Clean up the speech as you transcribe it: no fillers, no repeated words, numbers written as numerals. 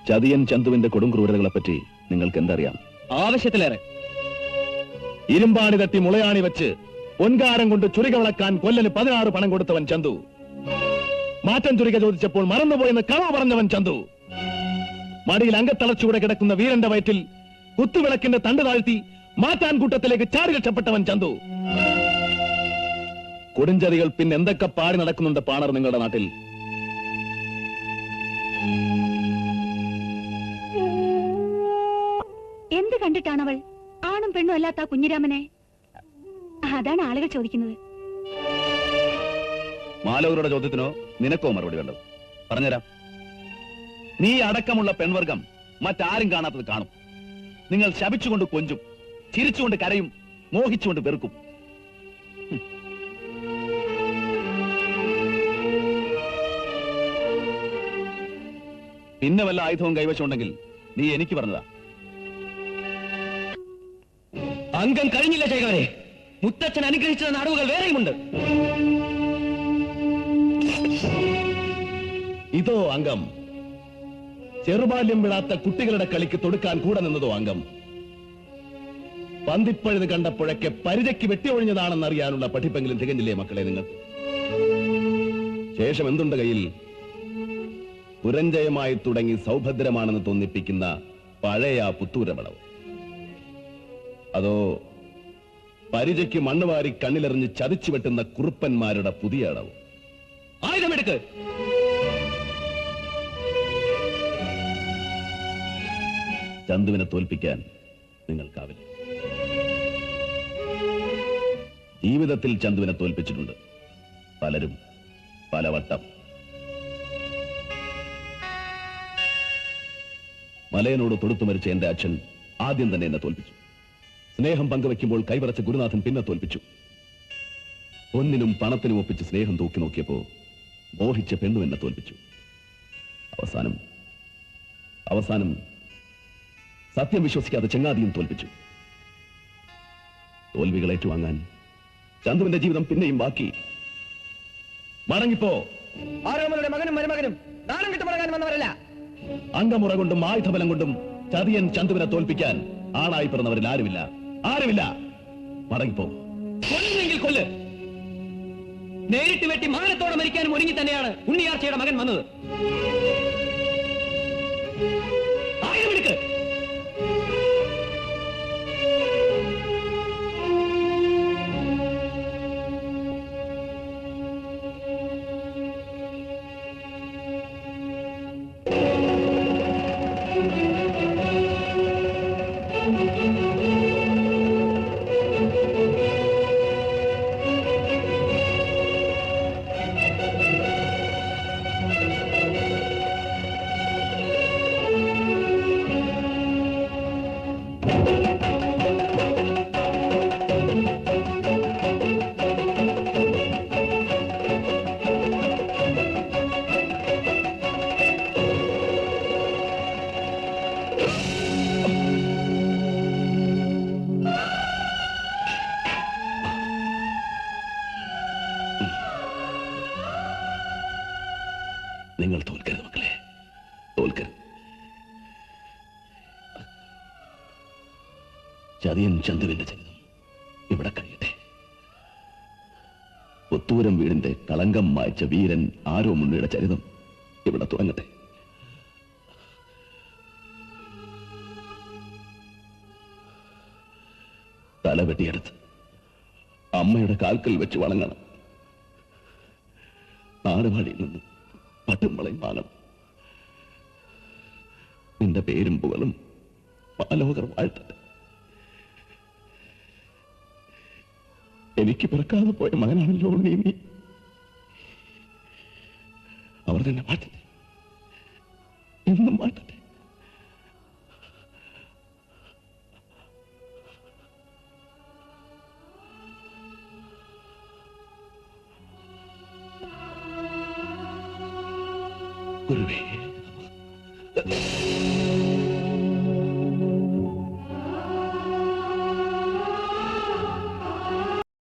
ചതിയൻ ചന്തുവിന്റെ കൊടുംക്രൂരതകളെ പറ്റി നിങ്ങൾക്ക് എന്തറിയാം? ആവശ്യത്തിലേറെ. ഇരുമ്പാണി തട്ടി മുളയാണി വെച്ച് പൊൻകാരം കൊണ്ട് ചുരിക വളക്കാൻ കൊല്ലന് 16 പണം കൊടുത്തവൻ ചന്തു. മാറ്റം ചുരിക ചോദിച്ചപ്പോൾ മറന്നുപോയെന്ന് കളവ് പറഞ്ഞവൻ ചന്തു. മടിയിൽ അങ്കത്തളച്ചുകൂടെ കിടക്കുന്ന വീരന്റെ വയറ്റിൽ കുത്തുവിളക്കിന്റെ തണ്ട് താഴ്ത്തി മാറ്റാൻ കൂട്ടത്തിലേക്ക് ചാടി രക്ഷപ്പെട്ടവൻ ചന്തു. കൊടുഞ്ചതികൾ പിന്നെ എന്തൊക്കെ പാടി നടക്കുന്നുണ്ട് പാണർ നിങ്ങളുടെ നാട്ടിൽ? എന്ത് കണ്ടിട്ടാണവൾ ആണും പെണ്ണും അല്ലാത്ത കുഞ്ഞിരാമനെ? അതാണ് ആളുകൾ ചോദിക്കുന്നത്. മാലോകരുടെ ചോദ്യത്തിനോ നിനക്കോ മറുപടി വേണ്ടത്? പറഞ്ഞുതരാം. നീ അടക്കമുള്ള പെൺവർഗം മറ്റാരും കാണാത്തത് കാണും. നിങ്ങൾ ശപിച്ചുകൊണ്ട് കൊഞ്ചും, ചിരിച്ചുകൊണ്ട് കരയും, മോഹിച്ചുകൊണ്ട് വെറുക്കും. പിന്നെ വല്ല ആയുധവും കൈവശമുണ്ടെങ്കിൽ നീ എനിക്ക് പറഞ്ഞതാ. അംഗം കഴിഞ്ഞില്ല ചേകവരെ. മുത്തച്ഛൻ അനുഗ്രഹിച്ച നാടുകൾ വേറെയുമുണ്ട്. ഇതോ അംഗം. ചെറുബാല്യം വിടാത്ത കുട്ടികളുടെ കളിക്ക് തൊടുക്കാൻ കൂടെ നിന്നതോ അംഗം. പന്തിപ്പഴുത് കണ്ടപ്പോഴൊക്കെ പരിചയ്ക്ക് വെട്ടിയൊഴിഞ്ഞതാണെന്നറിയാനുള്ള പഠിപ്പെങ്കിലും തികഞ്ഞില്ലേ മക്കളെ നിങ്ങൾക്ക്? ശേഷം എന്തുണ്ട് കയ്യിൽ? പുരഞ്ജയമായി തുടങ്ങി സൗഭദ്രമാണെന്ന് തോന്നിപ്പിക്കുന്ന പഴയ പുത്തൂരമളവ്. അതോ പരിചയ്ക്ക് മണ്ണുവാരി കണ്ണിലെറിഞ്ഞ് ചതിച്ചു വെട്ടുന്ന കുറുപ്പന്മാരുടെ പുതിയ അളവ്? ആയുധമെടുക്ക്. ചന്തുവിനെ തോൽപ്പിക്കാൻ നിങ്ങൾക്കാവില്ല. ജീവിതത്തിൽ ചന്തുവിനെ തോൽപ്പിച്ചിട്ടുണ്ട് പലരും പലവട്ടം. മലയനോട് തൊടുത്തു മരിച്ച എന്റെ അച്ഛൻ ആദ്യം തന്നെ എന്നെ തോൽപ്പിച്ചു. സ്നേഹം പങ്കുവെക്കുമ്പോൾ കൈവറച്ച ഗുരുനാഥൻ പിന്നെ തോൽപ്പിച്ചു. ഒന്നിനും പണത്തിനും ഒപ്പിച്ച് സ്നേഹം തൂക്കി നോക്കിയപ്പോ മോഹിച്ച പെണ്ണു എന്നെ തോൽപ്പിച്ചു. അവസാനം സത്യം വിശ്വസിക്കാതെ ചങ്ങാതിയും തോൽപ്പിച്ചു. തോൽവികൾ ഏറ്റുവാങ്ങാൻ ചന്തുവിന്റെ ജീവിതം പിന്നെയും ബാക്കി. മടങ്ങിപ്പോ. ആരോമലുടെ മകനും മരുമകനും നാണം കിട്ടു മടങ്ങാൻ വന്നവരല്ല. അംഗമുറ കൊണ്ടും ആയുധബലം കൊണ്ടും ചതിയൻ ചന്തുവിനെ തോൽപ്പിക്കാൻ ആണായി പിറന്നവരിൽ ആരുമില്ല. മടങ്ങിപ്പോ. കൊല്ലുന്നെങ്കിൽ കൊല്ല്. നേരിട്ട് വെട്ടി മാനത്തോടെ മരിക്കാനും ഒരുങ്ങി തന്നെയാണ് ഉണ്ണിയാർച്ചയുടെ മകൻ വന്നത്. ആയുധമെടുക്ക്. നിങ്ങൾ തോൽക്കരുത് മക്കളെ, തോൽക്കരുത്. ചതിയൻ ചന്തുവിന്റെ ചരിതം ഇവിടെ കഴിയട്ടെ. പുത്തൂരം വീടിന്റെ കളങ്കം മായ്ച്ച വീരൻ ആരോമുണ്ണിയുടെ ചരിതം ഇവിടെ തുടങ്ങട്ടെ. തല വെട്ടിയെടുത്ത് അമ്മയുടെ കാൽക്കൽ വെച്ച് വണങ്ങണം. നാടുവാഴിയിൽ നിന്ന് പട്ടും വളയും വാങ്ങണം. നിന്റെ പേരും പുകളും മാലോകർ വാഴ്ത്തട്ടെ. എനിക്ക് പിറക്കാതെ പോയ മകനാണല്ലോ നീ. അവർ തന്നെ മാറ്റട്ടെ, എന്നും മാറ്റട്ടെ. ഗുരുവേ.